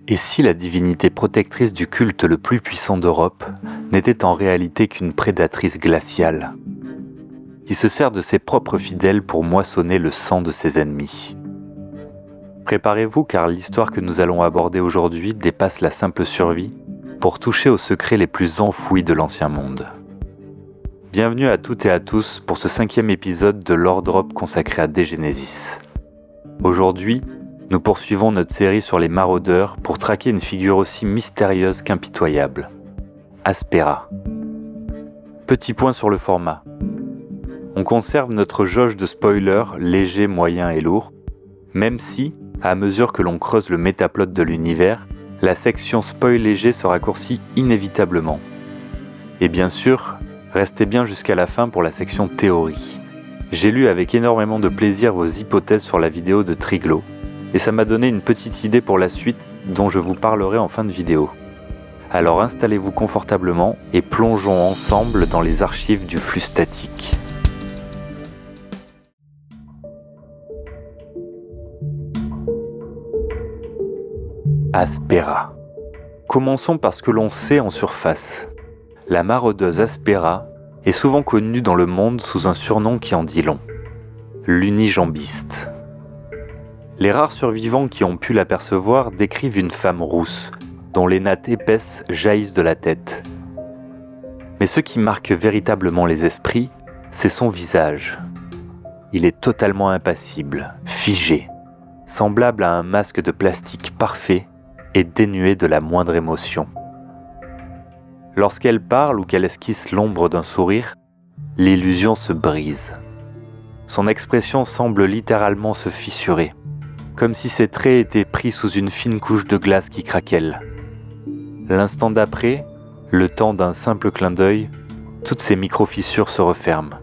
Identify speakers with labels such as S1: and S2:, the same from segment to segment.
S1: Et si la divinité protectrice du culte le plus puissant d'Europe n'était en réalité qu'une prédatrice glaciale, qui se sert de ses propres fidèles pour moissonner le sang de ses ennemis? Préparez-vous car l'histoire que nous allons aborder aujourd'hui dépasse la simple survie pour toucher aux secrets les plus enfouis de l'Ancien Monde. Bienvenue à toutes et à tous pour ce 5e épisode de Lore Drop consacré à Degenesis. Aujourd'hui, nous poursuivons notre série sur les maraudeurs pour traquer une figure aussi mystérieuse qu'impitoyable, Aspera. Petit point sur le format. On conserve notre jauge de spoilers léger, moyen et lourd, même si, à mesure que l'on creuse le métaplot de l'univers, la section spoil léger se raccourcit inévitablement. Et bien sûr, restez bien jusqu'à la fin pour la section théorie. J'ai lu avec énormément de plaisir vos hypothèses sur la vidéo de Triglo, et ça m'a donné une petite idée pour la suite dont je vous parlerai en fin de vidéo. Alors installez-vous confortablement et plongeons ensemble dans les archives du flux statique. Aspera. Commençons par ce que l'on sait en surface. La maraudeuse Aspera est souvent connue dans le monde sous un surnom qui en dit long, l'unijambiste. Les rares survivants qui ont pu l'apercevoir décrivent une femme rousse, dont les nattes épaisses jaillissent de la tête. Mais ce qui marque véritablement les esprits, c'est son visage. Il est totalement impassible, figé, semblable à un masque de plastique parfait et dénué de la moindre émotion. Lorsqu'elle parle ou qu'elle esquisse l'ombre d'un sourire, l'illusion se brise. Son expression semble littéralement se fissurer, comme si ses traits étaient pris sous une fine couche de glace qui craquelle. L'instant d'après, le temps d'un simple clin d'œil, toutes ces micro-fissures se referment.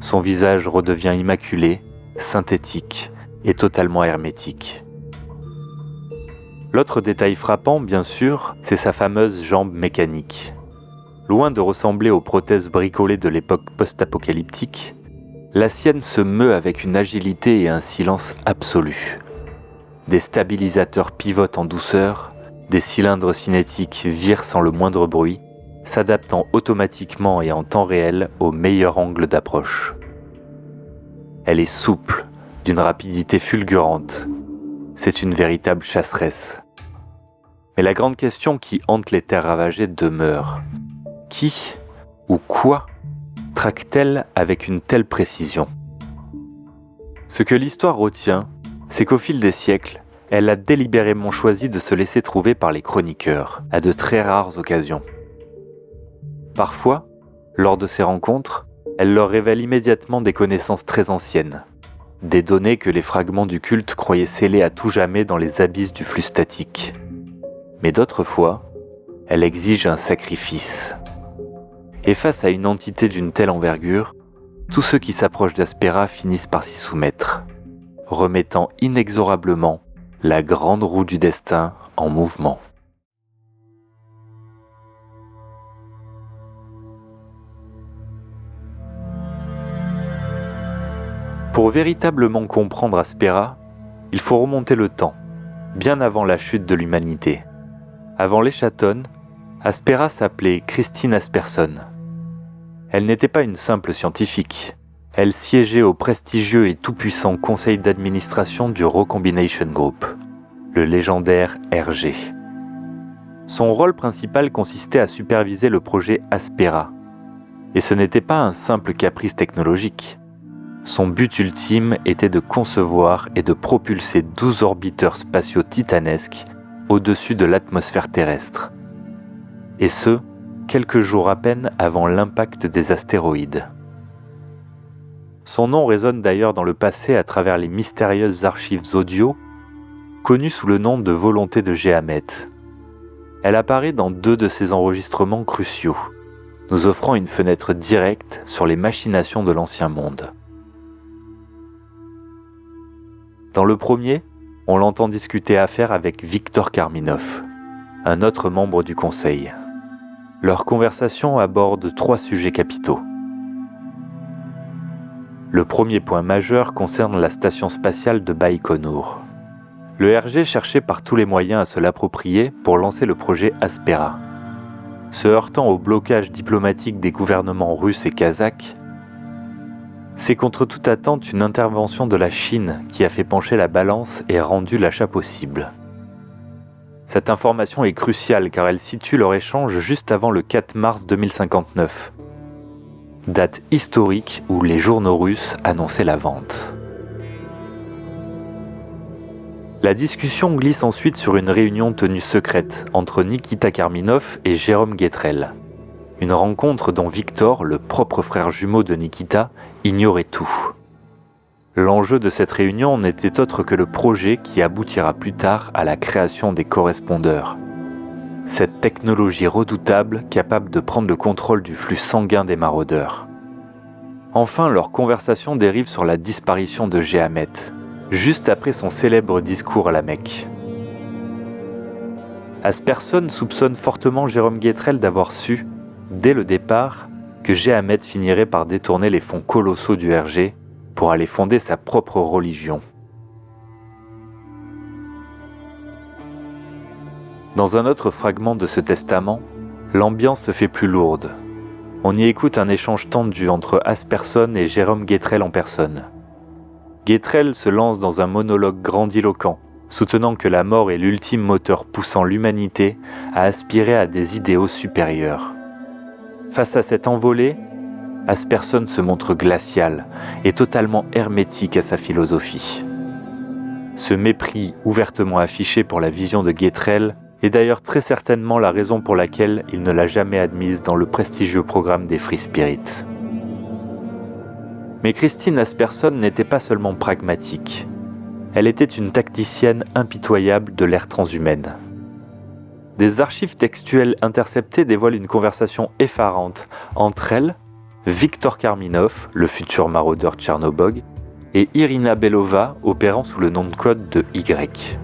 S1: Son visage redevient immaculé, synthétique et totalement hermétique. L'autre détail frappant, bien sûr, c'est sa fameuse jambe mécanique. Loin de ressembler aux prothèses bricolées de l'époque post-apocalyptique, la sienne se meut avec une agilité et un silence absolu. Des stabilisateurs pivotent en douceur, des cylindres cinétiques virent sans le moindre bruit, s'adaptant automatiquement et en temps réel au meilleur angle d'approche. Elle est souple, d'une rapidité fulgurante. C'est une véritable chasseresse. Mais la grande question qui hante les terres ravagées demeure. Qui ou quoi traque-t-elle avec une telle précision? Ce que l'histoire retient, c'est qu'au fil des siècles, elle a délibérément choisi de se laisser trouver par les chroniqueurs, à de très rares occasions. Parfois, lors de ces rencontres, elle leur révèle immédiatement des connaissances très anciennes, des données que les fragments du culte croyaient scellées à tout jamais dans les abysses du flux statique. Mais d'autres fois, elle exige un sacrifice. Et face à une entité d'une telle envergure, tous ceux qui s'approchent d'Aspera finissent par s'y soumettre, remettant inexorablement la grande roue du destin en mouvement. Pour véritablement comprendre Aspera, il faut remonter le temps, bien avant la chute de l'humanité. Avant l'Echatone, Aspera s'appelait Christine Asperson. Elle n'était pas une simple scientifique. Elle siégeait au prestigieux et tout-puissant conseil d'administration du Recombination Group, le légendaire RG. Son rôle principal consistait à superviser le projet Aspera. Et ce n'était pas un simple caprice technologique. Son but ultime était de concevoir et de propulser 12 orbiteurs spatiaux titanesques au-dessus de l'atmosphère terrestre. Et ce, quelques jours à peine avant l'impact des astéroïdes. Son nom résonne d'ailleurs dans le passé à travers les mystérieuses archives audio, connues sous le nom de Volonté de Gehamet. Elle apparaît dans 2 de ses enregistrements cruciaux, nous offrant une fenêtre directe sur les machinations de l'Ancien Monde. Dans le premier, on l'entend discuter affaires avec Victor Karminov, un autre membre du Conseil. Leur conversation aborde 3 sujets capitaux. Le premier point majeur concerne la station spatiale de Baïkonour. Le RG cherchait par tous les moyens à se l'approprier pour lancer le projet Aspera. Se heurtant au blocage diplomatique des gouvernements russes et kazakhs, c'est contre toute attente une intervention de la Chine qui a fait pencher la balance et rendu l'achat possible. Cette information est cruciale car elle situe leur échange juste avant le 4 mars 2059, date historique où les journaux russes annonçaient la vente. La discussion glisse ensuite sur une réunion tenue secrète entre Nikita Karminov et Jérôme Guetrel. Une rencontre dont Victor, le propre frère jumeau de Nikita, ignorait tout. L'enjeu de cette réunion n'était autre que le projet qui aboutira plus tard à la création des correspondeurs. Cette technologie redoutable capable de prendre le contrôle du flux sanguin des maraudeurs. Enfin, leur conversation dérive sur la disparition de Jehamet, juste après son célèbre discours à la Mecque. Asperson soupçonne fortement Jérôme Guetrel d'avoir su, dès le départ, que Jehamet finirait par détourner les fonds colossaux du RG pour aller fonder sa propre religion. Dans un autre fragment de ce testament, l'ambiance se fait plus lourde. On y écoute un échange tendu entre Asperson et Jérôme Guetrel en personne. Guetrel se lance dans un monologue grandiloquent, soutenant que la mort est l'ultime moteur poussant l'humanité à aspirer à des idéaux supérieurs. Face à cette envolée, Asperson se montre glacial et totalement hermétique à sa philosophie. Ce mépris ouvertement affiché pour la vision de Guetrel est d'ailleurs très certainement la raison pour laquelle il ne l'a jamais admise dans le prestigieux programme des Free Spirit. Mais Christine Asperson n'était pas seulement pragmatique. Elle était une tacticienne impitoyable de l'ère transhumaine. Des archives textuelles interceptées dévoilent une conversation effarante entre elle, Victor Karminov, le futur maraudeur Tchernobog, et Irina Belova, opérant sous le nom de code de Y.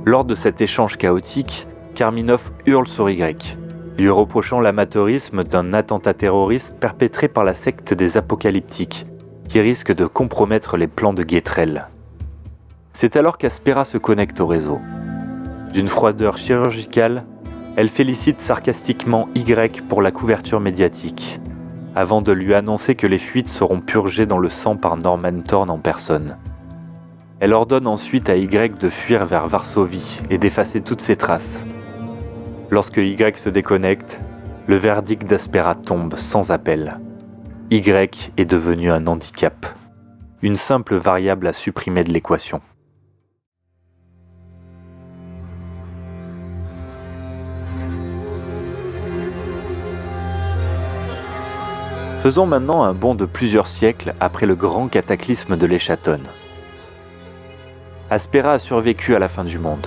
S1: Lors de cet échange chaotique, Karminov hurle sur Y, lui reprochant l'amateurisme d'un attentat terroriste perpétré par la secte des apocalyptiques, qui risque de compromettre les plans de Guetrel. C'est alors qu'Aspera se connecte au réseau. D'une froideur chirurgicale, elle félicite sarcastiquement Y pour la couverture médiatique, avant de lui annoncer que les fuites seront purgées dans le sang par Norman Thorne en personne. Elle ordonne ensuite à Y de fuir vers Varsovie et d'effacer toutes ses traces. Lorsque Y se déconnecte, le verdict d'Aspera tombe sans appel. Y est devenu un handicap, une simple variable à supprimer de l'équation. Faisons maintenant un bond de plusieurs siècles après le grand cataclysme de l'Échatonne. Aspera a survécu à la fin du monde.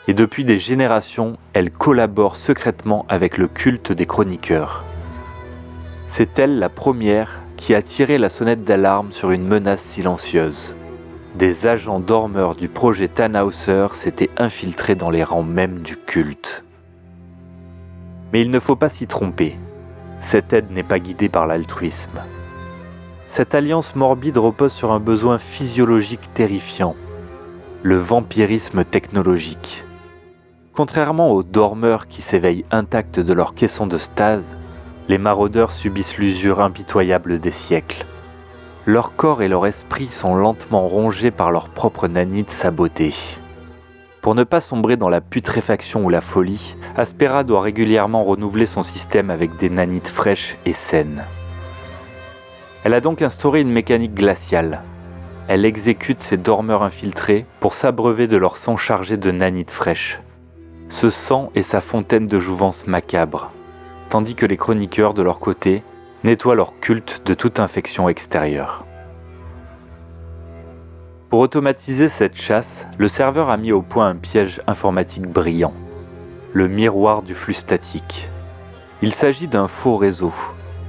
S1: Et depuis des générations, elle collabore secrètement avec le culte des chroniqueurs. C'est elle la première qui a tiré la sonnette d'alarme sur une menace silencieuse. Des agents dormeurs du projet Tannhäuser s'étaient infiltrés dans les rangs même du culte. Mais il ne faut pas s'y tromper. Cette aide n'est pas guidée par l'altruisme. Cette alliance morbide repose sur un besoin physiologique terrifiant, le vampirisme technologique. Contrairement aux dormeurs qui s'éveillent intacts de leur caisson de stase, les maraudeurs subissent l'usure impitoyable des siècles. Leur corps et leur esprit sont lentement rongés par leur propre nanite sabotée. Pour ne pas sombrer dans la putréfaction ou la folie, Aspera doit régulièrement renouveler son système avec des nanites fraîches et saines. Elle a donc instauré une mécanique glaciale. Elle exécute ses dormeurs infiltrés pour s'abreuver de leur sang chargé de nanites fraîches. Ce sang est sa fontaine de jouvence macabre, tandis que les chroniqueurs, de leur côté, nettoient leur culte de toute infection extérieure. Pour automatiser cette chasse, le serveur a mis au point un piège informatique brillant, le miroir du flux statique. Il s'agit d'un faux réseau,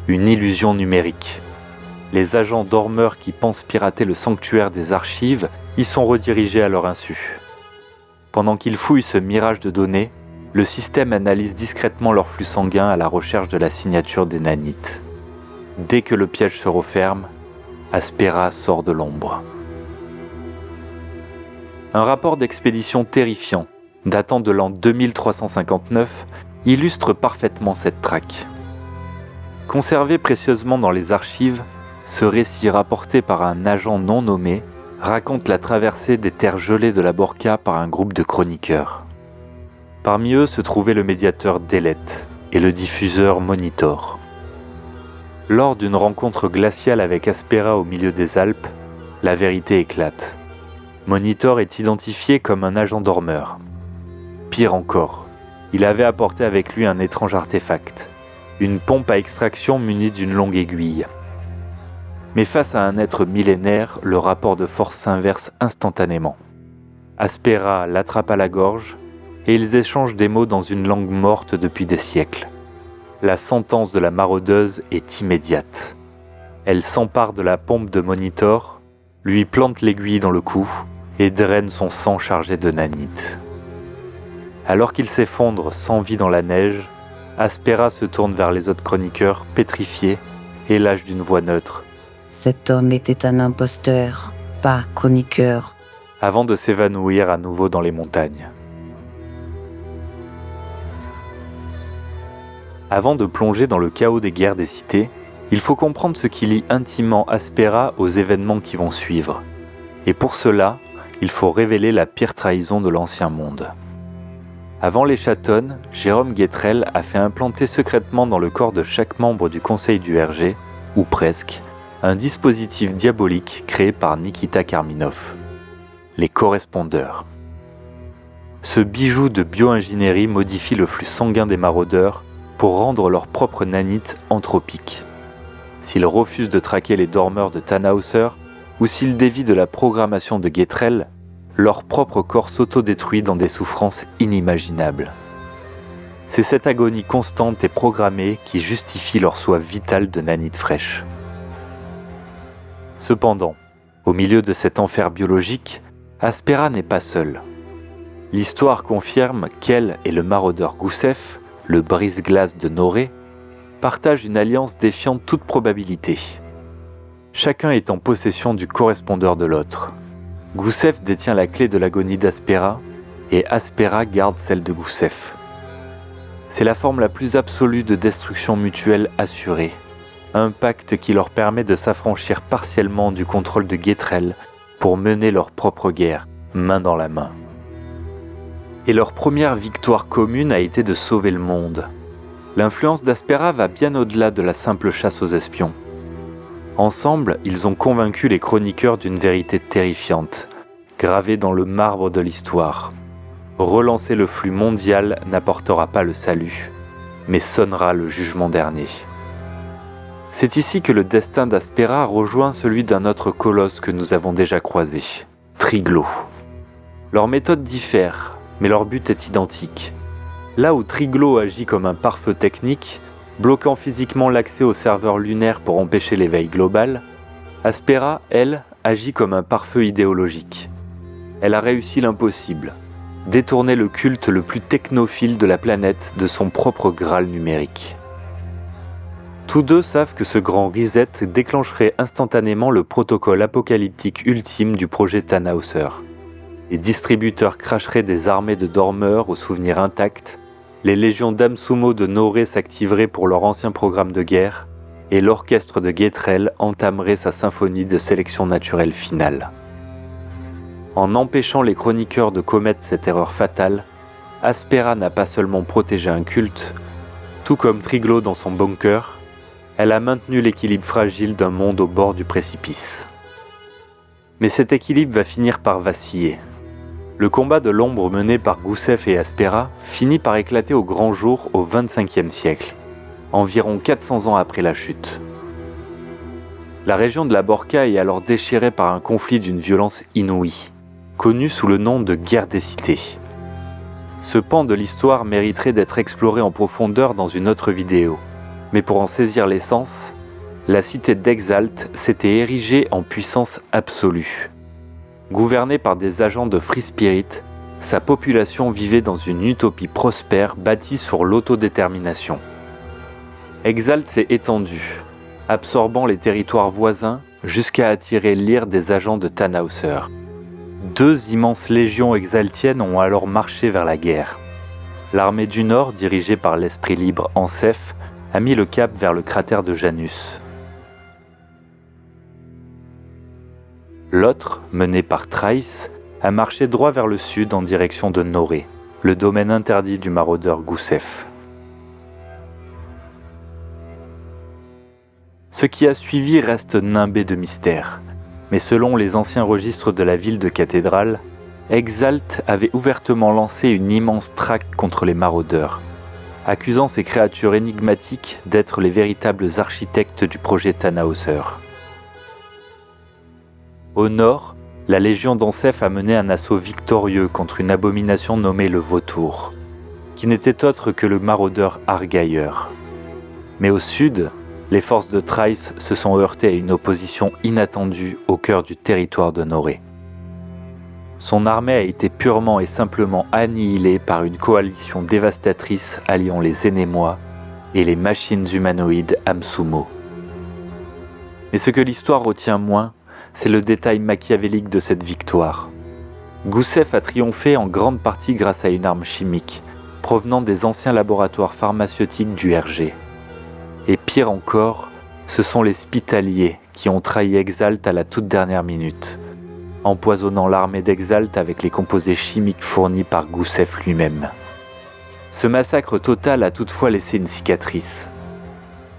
S1: une illusion numérique. Les agents dormeurs qui pensent pirater le sanctuaire des archives y sont redirigés à leur insu. Pendant qu'ils fouillent ce mirage de données, le système analyse discrètement leur flux sanguin à la recherche de la signature des nanites. Dès que le piège se referme, Aspera sort de l'ombre. Un rapport d'expédition terrifiant, datant de l'an 2359, illustre parfaitement cette traque. Conservé précieusement dans les archives, ce récit rapporté par un agent non nommé raconte la traversée des terres gelées de la Borca par un groupe de chroniqueurs. Parmi eux se trouvait le médiateur Délette et le diffuseur Monitor. Lors d'une rencontre glaciale avec Aspera au milieu des Alpes, la vérité éclate. Monitor est identifié comme un agent dormeur. Pire encore, il avait apporté avec lui un étrange artefact, une pompe à extraction munie d'une longue aiguille. Mais face à un être millénaire, le rapport de force s'inverse instantanément. Aspera l'attrape à la gorge et ils échangent des mots dans une langue morte depuis des siècles. La sentence de la maraudeuse est immédiate. Elle s'empare de la pompe de Monitor, lui plante l'aiguille dans le cou et draine son sang chargé de nanite. Alors qu'il s'effondre sans vie dans la neige, Aspera se tourne vers les autres chroniqueurs, pétrifiés, et lâche d'une voix neutre.
S2: Cet homme était un imposteur, pas chroniqueur.
S1: Avant de s'évanouir à nouveau dans les montagnes. Avant de plonger dans le chaos des guerres des cités, il faut comprendre ce qui lie intimement Aspera aux événements qui vont suivre. Et pour cela, il faut révéler la pire trahison de l'Ancien Monde. Avant les Châtonnes, Jérôme Guétrel a fait implanter secrètement dans le corps de chaque membre du Conseil du RG, ou presque, un dispositif diabolique créé par Nikita Karminov. Les correspondeurs. Ce bijou de bio-ingénierie modifie le flux sanguin des maraudeurs pour rendre leur propre nanite anthropique. S'ils refusent de traquer les dormeurs de Tannhäuser ou s'ils dévient de la programmation de Guétrel, leur propre corps s'autodétruit dans des souffrances inimaginables. C'est cette agonie constante et programmée qui justifie leur soif vitale de nanite fraîche. Cependant, au milieu de cet enfer biologique, Aspera n'est pas seule. L'histoire confirme qu'elle et le maraudeur Goussef, le brise-glace de Noré, partagent une alliance défiant toute probabilité. Chacun est en possession du correspondeur de l'autre. Goussef détient la clé de l'agonie d'Aspera et Aspera garde celle de Goussef. C'est la forme la plus absolue de destruction mutuelle assurée. Un pacte qui leur permet de s'affranchir partiellement du contrôle de Guétrel pour mener leur propre guerre, main dans la main. Et leur première victoire commune a été de sauver le monde. L'influence d'Aspera va bien au-delà de la simple chasse aux espions. Ensemble, ils ont convaincu les chroniqueurs d'une vérité terrifiante, gravée dans le marbre de l'histoire. Relancer le flux mondial n'apportera pas le salut, mais sonnera le jugement dernier. C'est ici que le destin d'Aspera rejoint celui d'un autre colosse que nous avons déjà croisé, Triglo. Leurs méthodes diffèrent, mais leur but est identique. Là où Triglo agit comme un pare-feu technique, bloquant physiquement l'accès aux serveurs lunaires pour empêcher l'éveil global, Aspera, elle, agit comme un pare-feu idéologique. Elle a réussi l'impossible, détourner le culte le plus technophile de la planète de son propre Graal numérique. Tous deux savent que ce grand reset déclencherait instantanément le protocole apocalyptique ultime du projet Tannhäuser. Les distributeurs cracheraient des armées de dormeurs aux souvenirs intacts, les légions d'Amsumo de Noré s'activeraient pour leur ancien programme de guerre, et l'orchestre de Guétrel entamerait sa symphonie de sélection naturelle finale. En empêchant les chroniqueurs de commettre cette erreur fatale, Aspera n'a pas seulement protégé un culte, tout comme Triglo dans son bunker, elle a maintenu l'équilibre fragile d'un monde au bord du précipice. Mais cet équilibre va finir par vaciller. Le combat de l'ombre mené par Goussef et Aspera finit par éclater au grand jour au XXVe siècle, environ 400 ans après la chute. La région de la Borca est alors déchirée par un conflit d'une violence inouïe, connu sous le nom de guerre des cités. Ce pan de l'histoire mériterait d'être exploré en profondeur dans une autre vidéo. Mais pour en saisir l'essence, la cité d'Exalt s'était érigée en puissance absolue. Gouvernée par des agents de Free Spirit, sa population vivait dans une utopie prospère bâtie sur l'autodétermination. Exalt s'est étendue, absorbant les territoires voisins jusqu'à attirer l'ire des agents de Tannhäuser. 2 immenses légions exaltiennes ont alors marché vers la guerre. L'armée du Nord, dirigée par l'esprit libre Encéph, a mis le cap vers le cratère de Janus. L'autre, menée par Thraïs, a marché droit vers le sud en direction de Noré, le domaine interdit du maraudeur Gusev. Ce qui a suivi reste nimbé de mystère, mais selon les anciens registres de la ville de Cathédrale, Exalt avait ouvertement lancé une immense traque contre les maraudeurs, accusant ces créatures énigmatiques d'être les véritables architectes du projet Tannhäuser. Au nord, la légion d'Encéph a mené un assaut victorieux contre une abomination nommée le Vautour, qui n'était autre que le maraudeur Argailleur. Mais au sud, les forces de Thraïs se sont heurtées à une opposition inattendue au cœur du territoire de Noré. Son armée a été purement et simplement annihilée par une coalition dévastatrice alliant les Énémois et les machines humanoïdes Amsumo. Mais ce que l'histoire retient moins, c'est le détail machiavélique de cette victoire. Gusev a triomphé en grande partie grâce à une arme chimique, provenant des anciens laboratoires pharmaceutiques du RG. Et pire encore, ce sont les Spitaliers qui ont trahi Exalt à la toute dernière minute, empoisonnant l'armée d'Exalt avec les composés chimiques fournis par Gusev lui-même. Ce massacre total a toutefois laissé une cicatrice.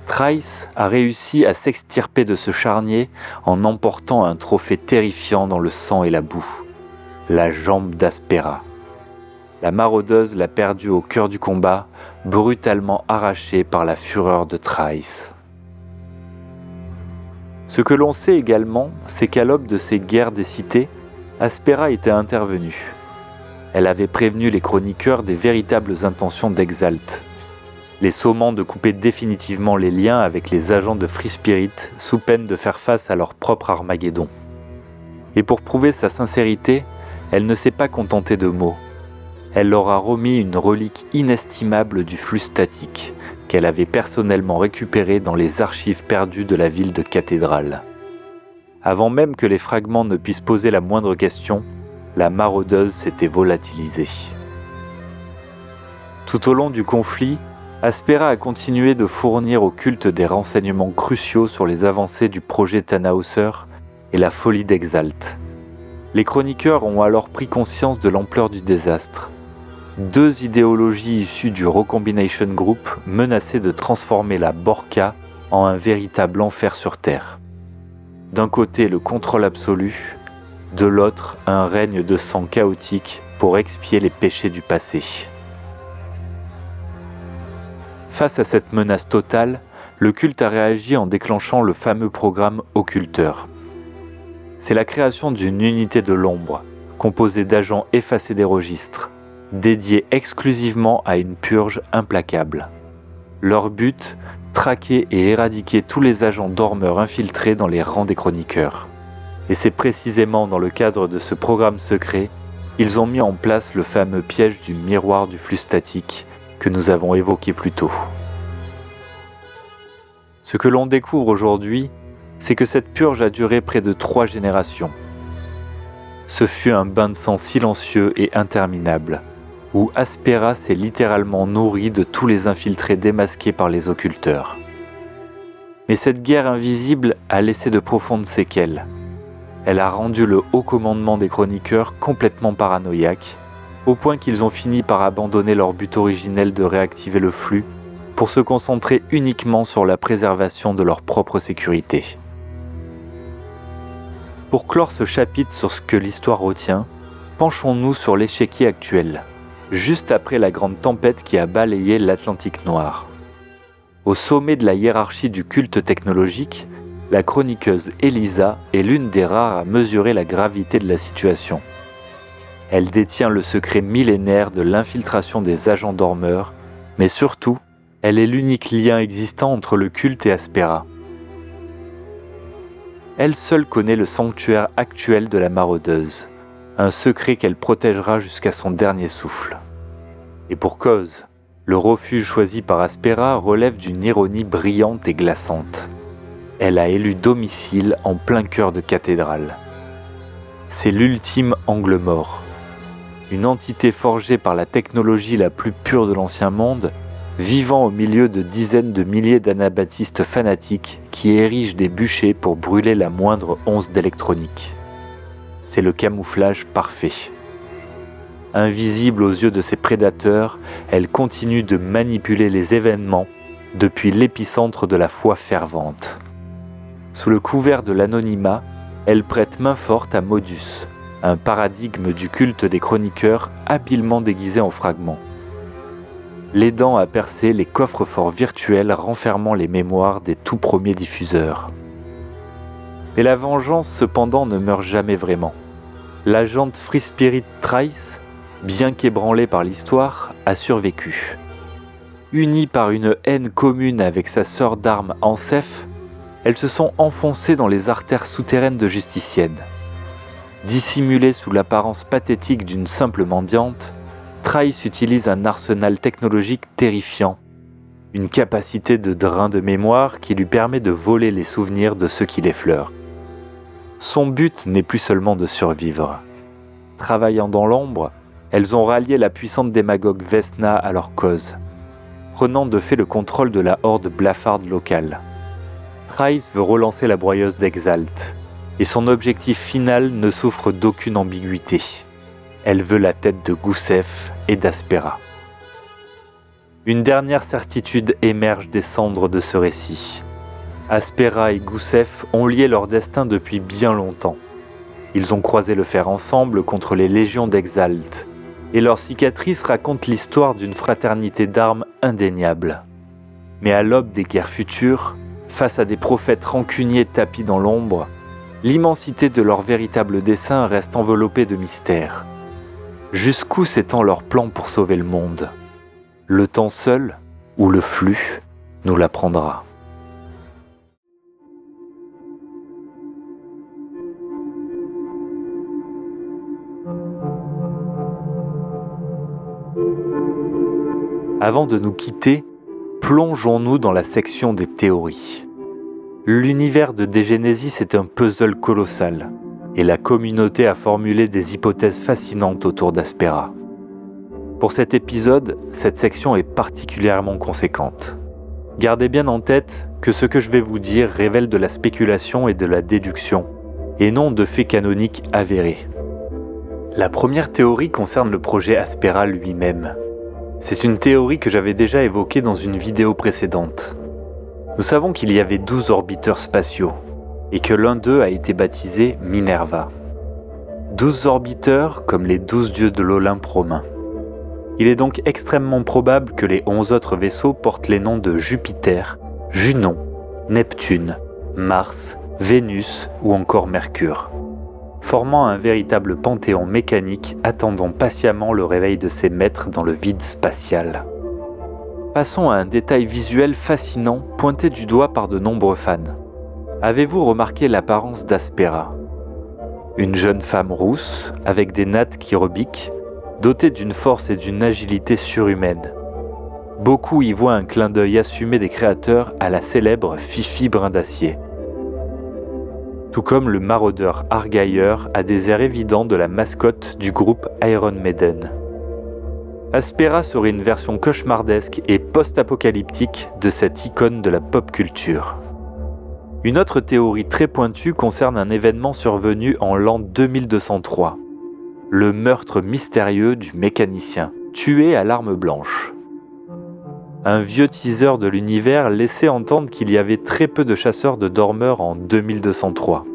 S1: Thraïs a réussi à s'extirper de ce charnier en emportant un trophée terrifiant dans le sang et la boue, la jambe d'Aspera. La maraudeuse l'a perdue au cœur du combat, brutalement arrachée par la fureur de Thraïs. Ce que l'on sait également, c'est qu'à l'aube de ces guerres des cités, Aspera était intervenue. Elle avait prévenu les chroniqueurs des véritables intentions d'Exalt, les sommant de couper définitivement les liens avec les agents de Free Spirit sous peine de faire face à leur propre Armageddon. Et pour prouver sa sincérité, elle ne s'est pas contentée de mots. Elle leur a remis une relique inestimable du flux statique qu'elle avait personnellement récupéré dans les archives perdues de la ville de Cathédrale. Avant même que les fragments ne puissent poser la moindre question, la maraudeuse s'était volatilisée. Tout au long du conflit, Aspera a continué de fournir au culte des renseignements cruciaux sur les avancées du projet Tannhäuser et la folie d'Exalt. Les chroniqueurs ont alors pris conscience de l'ampleur du désastre. 2 idéologies issues du Recombination Group menaçaient de transformer la Borca en un véritable enfer sur Terre. D'un côté le contrôle absolu, de l'autre un règne de sang chaotique pour expier les péchés du passé. Face à cette menace totale, le culte a réagi en déclenchant le fameux programme Occulteur. C'est la création d'une unité de l'ombre, composée d'agents effacés des registres, dédiés exclusivement à une purge implacable. Leur but, traquer et éradiquer tous les agents dormeurs infiltrés dans les rangs des chroniqueurs. Et c'est précisément dans le cadre de ce programme secret qu'ils ont mis en place le fameux piège du miroir du flux statique que nous avons évoqué plus tôt. Ce que l'on découvre aujourd'hui, c'est que cette purge a duré près de 3 générations. Ce fut un bain de sang silencieux et interminable, où Aspera s'est littéralement nourri de tous les infiltrés démasqués par les occulteurs. Mais cette guerre invisible a laissé de profondes séquelles. Elle a rendu le haut commandement des chroniqueurs complètement paranoïaque, au point qu'ils ont fini par abandonner leur but originel de réactiver le flux pour se concentrer uniquement sur la préservation de leur propre sécurité. Pour clore ce chapitre sur ce que l'histoire retient, penchons-nous sur l'échiquier actuel, juste après la grande tempête qui a balayé l'Atlantique noir. Au sommet de la hiérarchie du culte technologique, la chroniqueuse Elisa est l'une des rares à mesurer la gravité de la situation. Elle détient le secret millénaire de l'infiltration des agents dormeurs, mais surtout, elle est l'unique lien existant entre le culte et Aspera. Elle seule connaît le sanctuaire actuel de la maraudeuse, un secret qu'elle protégera jusqu'à son dernier souffle. Et pour cause, le refuge choisi par Aspera relève d'une ironie brillante et glaçante. Elle a élu domicile en plein cœur de Cathédrale. c'est l'ultime angle mort. Une entité forgée par la technologie la plus pure de l'ancien monde, vivant au milieu de dizaines de milliers d'anabaptistes fanatiques qui érigent des bûchers pour brûler la moindre once d'électronique. C'est le camouflage parfait. Invisible aux yeux de ses prédateurs, elle continue de manipuler les événements depuis l'épicentre de la foi fervente. Sous le couvert de l'anonymat, elle prête main forte à Modus, un paradigme du culte des chroniqueurs habilement déguisé en fragments. L'aidant à percer les coffres-forts virtuels renfermant les mémoires des tout premiers diffuseurs. Mais la vengeance cependant ne meurt jamais vraiment. L'agente Free Spirit Trice, bien qu'ébranlée par l'histoire, a survécu. Unie par une haine commune avec sa sœur d'armes Ansef, elles se sont enfoncées dans les artères souterraines de Justicienne. Dissimulée sous l'apparence pathétique d'une simple mendiante, Trice utilise un arsenal technologique terrifiant, une capacité de drain de mémoire qui lui permet de voler les souvenirs de ceux qui l'effleurent. Son but n'est plus seulement de survivre. Travaillant dans l'ombre, elles ont rallié la puissante démagogue Vesna à leur cause, prenant de fait le contrôle de la horde blafarde locale. Trice veut relancer la broyeuse d'Exalt, et son objectif final ne souffre d'aucune ambiguïté. Elle veut la tête de Goussef et d'Aspera. Une dernière certitude émerge des cendres de ce récit. Aspera et Goussef ont lié leur destin depuis bien longtemps. Ils ont croisé le fer ensemble contre les légions d'Exalt, et leurs cicatrices racontent l'histoire d'une fraternité d'armes indéniable. Mais à l'aube des guerres futures, face à des prophètes rancuniers tapis dans l'ombre, l'immensité de leur véritable dessein reste enveloppée de mystère. Jusqu'où s'étend leur plan pour sauver le monde ? Le temps seul, ou le flux, nous l'apprendra. Avant de nous quitter, plongeons-nous dans la section des théories. L'univers de Dégénésis est un puzzle colossal, et la communauté a formulé des hypothèses fascinantes autour d'Aspera. Pour cet épisode, cette section est particulièrement conséquente. Gardez bien en tête que ce que je vais vous dire révèle de la spéculation et de la déduction, et non de faits canoniques avérés. La première théorie concerne le projet Aspera lui-même. C'est une théorie que j'avais déjà évoquée dans une vidéo précédente. Nous savons qu'il y avait 12 orbiteurs spatiaux, et que l'un d'eux a été baptisé Minerva. 12 orbiteurs comme les 12 dieux de l'Olympe romain. Il est donc extrêmement probable que les 11 autres vaisseaux portent les noms de Jupiter, Junon, Neptune, Mars, Vénus ou encore Mercure, formant un véritable panthéon mécanique attendant patiemment le réveil de ses maîtres dans le vide spatial. Passons à un détail visuel fascinant pointé du doigt par de nombreux fans. Avez-vous remarqué l'apparence d'Aspera ? Une jeune femme rousse, avec des nattes qui rebiquent, dotée d'une force et d'une agilité surhumaines. Beaucoup y voient un clin d'œil assumé des créateurs à la célèbre Fifi Brin d'Acier. Tout comme le maraudeur Argailleur a des airs évidents de la mascotte du groupe Iron Maiden. Aspera serait une version cauchemardesque et post-apocalyptique de cette icône de la pop culture. Une autre théorie très pointue concerne un événement survenu en l'an 2203. Le meurtre mystérieux du mécanicien, tué à l'arme blanche. Un vieux teaser de l'univers laissait entendre qu'il y avait très peu de chasseurs de dormeurs en 2203.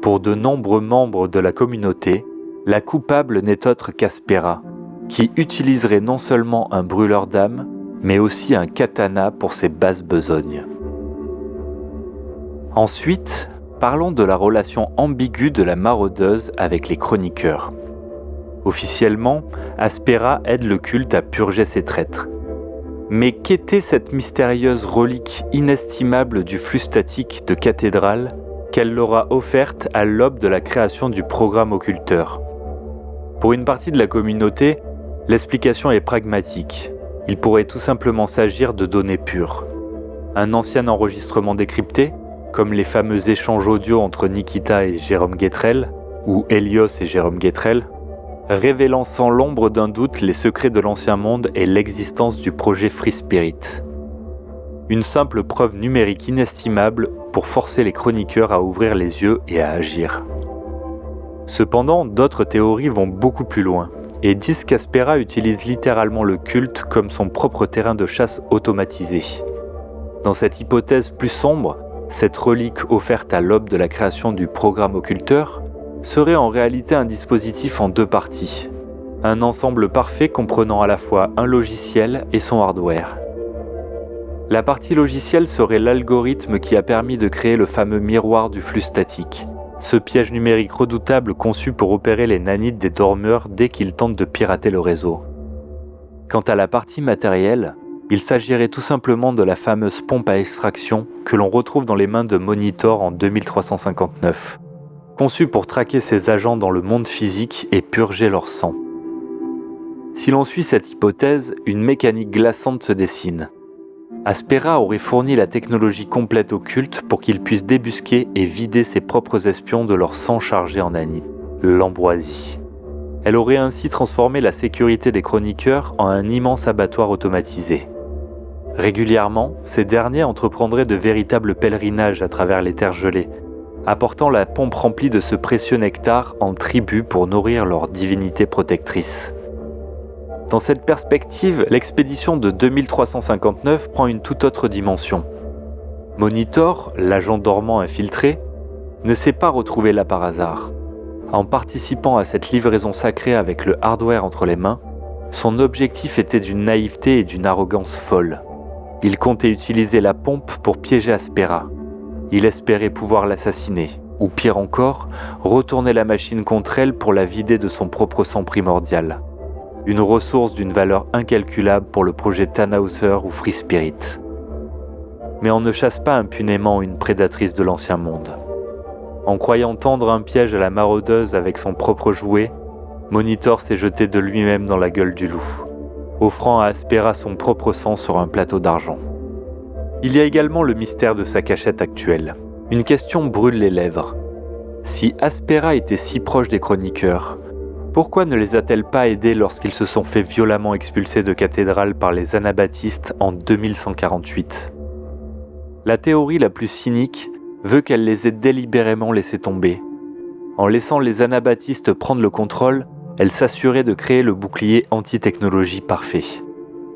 S1: Pour de nombreux membres de la communauté, la coupable n'est autre qu'Aspera, qui utiliserait non seulement un brûleur d'âme, mais aussi un katana pour ses basses besognes. Ensuite, parlons de la relation ambiguë de la maraudeuse avec les chroniqueurs. Officiellement, Aspera aide le culte à purger ses traîtres. Mais qu'était cette mystérieuse relique inestimable du flux statique de cathédrale qu'elle leur a offerte à l'aube de la création du programme occulteur ? Pour une partie de la communauté, l'explication est pragmatique. Il pourrait tout simplement s'agir de données pures. Un ancien enregistrement décrypté, comme les fameux échanges audio entre Nikita et Jérôme Guetrel, ou Hélios et Jérôme Guétrel, révélant sans l'ombre d'un doute les secrets de l'Ancien Monde et l'existence du projet Free Spirit. Une simple preuve numérique inestimable pour forcer les chroniqueurs à ouvrir les yeux et à agir. Cependant, d'autres théories vont beaucoup plus loin et disent qu'Aspera utilise littéralement le culte comme son propre terrain de chasse automatisé. Dans cette hypothèse plus sombre, cette relique offerte à l'aube de la création du programme occulteur serait en réalité un dispositif en deux parties, un ensemble parfait comprenant à la fois un logiciel et son hardware. La partie logicielle serait l'algorithme qui a permis de créer le fameux miroir du flux statique, ce piège numérique redoutable conçu pour opérer les nanites des dormeurs dès qu'ils tentent de pirater le réseau. Quant à la partie matérielle, il s'agirait tout simplement de la fameuse pompe à extraction que l'on retrouve dans les mains de Monitor en 2359, conçue pour traquer ses agents dans le monde physique et purger leur sang. Si l'on suit cette hypothèse, une mécanique glaçante se dessine. Aspera aurait fourni la technologie complète au culte pour qu'il puisse débusquer et vider ses propres espions de leur sang chargé en anide, l'ambroisie. Elle aurait ainsi transformé la sécurité des chroniqueurs en un immense abattoir automatisé. Régulièrement, ces derniers entreprendraient de véritables pèlerinages à travers les terres gelées, apportant la pompe remplie de ce précieux nectar en tribut pour nourrir leur divinité protectrice. Dans cette perspective, l'expédition de 2359 prend une toute autre dimension. Monitor, l'agent dormant infiltré, ne s'est pas retrouvé là par hasard. En participant à cette livraison sacrée avec le hardware entre les mains, son objectif était d'une naïveté et d'une arrogance folles. Il comptait utiliser la pompe pour piéger Aspera. Il espérait pouvoir l'assassiner, ou pire encore, retourner la machine contre elle pour la vider de son propre sang primordial. Une ressource d'une valeur incalculable pour le projet Tannhauser ou Free Spirit. Mais on ne chasse pas impunément une prédatrice de l'Ancien Monde. En croyant tendre un piège à la maraudeuse avec son propre jouet, Monitor s'est jeté de lui-même dans la gueule du loup, offrant à Aspera son propre sang sur un plateau d'argent. Il y a également le mystère de sa cachette actuelle. Une question brûle les lèvres. Si Aspera était si proche des chroniqueurs, pourquoi ne les a-t-elle pas aidés lorsqu'ils se sont fait violemment expulser de cathédrale par les anabaptistes en 2148 ? La théorie la plus cynique veut qu'elle les ait délibérément laissés tomber. En laissant les anabaptistes prendre le contrôle, elle s'assurait de créer le bouclier anti-technologie parfait.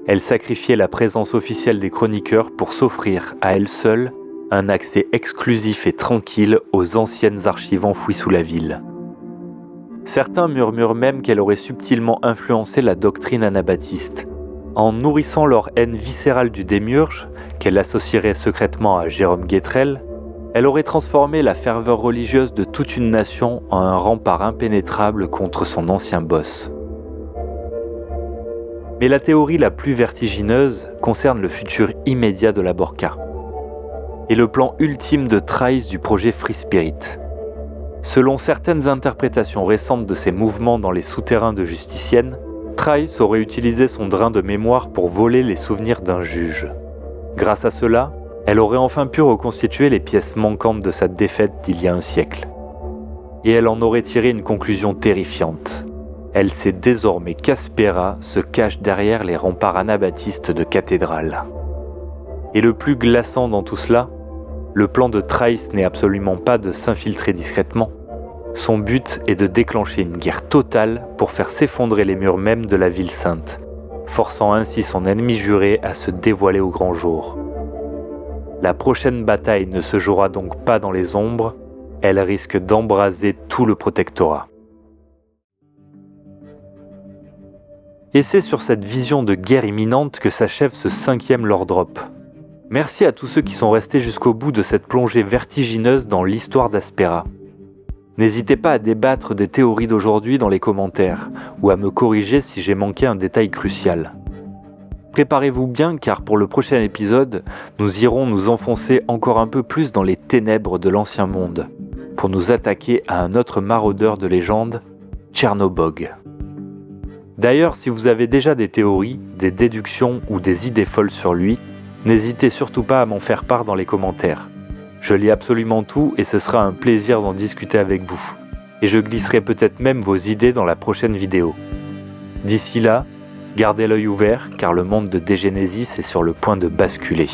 S1: Elle sacrifiait la présence officielle des chroniqueurs pour s'offrir, à elle seule, un accès exclusif et tranquille aux anciennes archives enfouies sous la ville. Certains murmurent même qu'elle aurait subtilement influencé la doctrine anabaptiste. En nourrissant leur haine viscérale du démiurge, qu'elle associerait secrètement à Jérôme Guétrel, elle aurait transformé la ferveur religieuse de toute une nation en un rempart impénétrable contre son ancien boss. Mais la théorie la plus vertigineuse concerne le futur immédiat de la Borca et le plan ultime de Trice du projet Free Spirit. Selon certaines interprétations récentes de ses mouvements dans les souterrains de Justicienne, Trice aurait utilisé son drain de mémoire pour voler les souvenirs d'un juge. Grâce à cela, elle aurait enfin pu reconstituer les pièces manquantes de sa défaite d'il y a un siècle. Et elle en aurait tiré une conclusion terrifiante. Elle sait désormais qu'Aspera se cache derrière les remparts anabaptistes de cathédrale. Et le plus glaçant dans tout cela, le plan de Trice n'est absolument pas de s'infiltrer discrètement. Son but est de déclencher une guerre totale pour faire s'effondrer les murs mêmes de la ville sainte, forçant ainsi son ennemi juré à se dévoiler au grand jour. La prochaine bataille ne se jouera donc pas dans les ombres, elle risque d'embraser tout le protectorat. Et c'est sur cette vision de guerre imminente que s'achève ce 5e Lore Drop. Merci à tous ceux qui sont restés jusqu'au bout de cette plongée vertigineuse dans l'histoire d'Aspera. N'hésitez pas à débattre des théories d'aujourd'hui dans les commentaires, ou à me corriger si j'ai manqué un détail crucial. Préparez-vous bien car pour le prochain épisode, nous irons nous enfoncer encore un peu plus dans les ténèbres de l'Ancien Monde, pour nous attaquer à un autre maraudeur de légende, Chernobog. D'ailleurs, si vous avez déjà des théories, des déductions ou des idées folles sur lui, n'hésitez surtout pas à m'en faire part dans les commentaires. Je lis absolument tout et ce sera un plaisir d'en discuter avec vous. et je glisserai peut-être même vos idées dans la prochaine vidéo. D'ici là, gardez l'œil ouvert car le monde de Dégénésis est sur le point de basculer.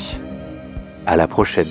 S1: À la prochaine.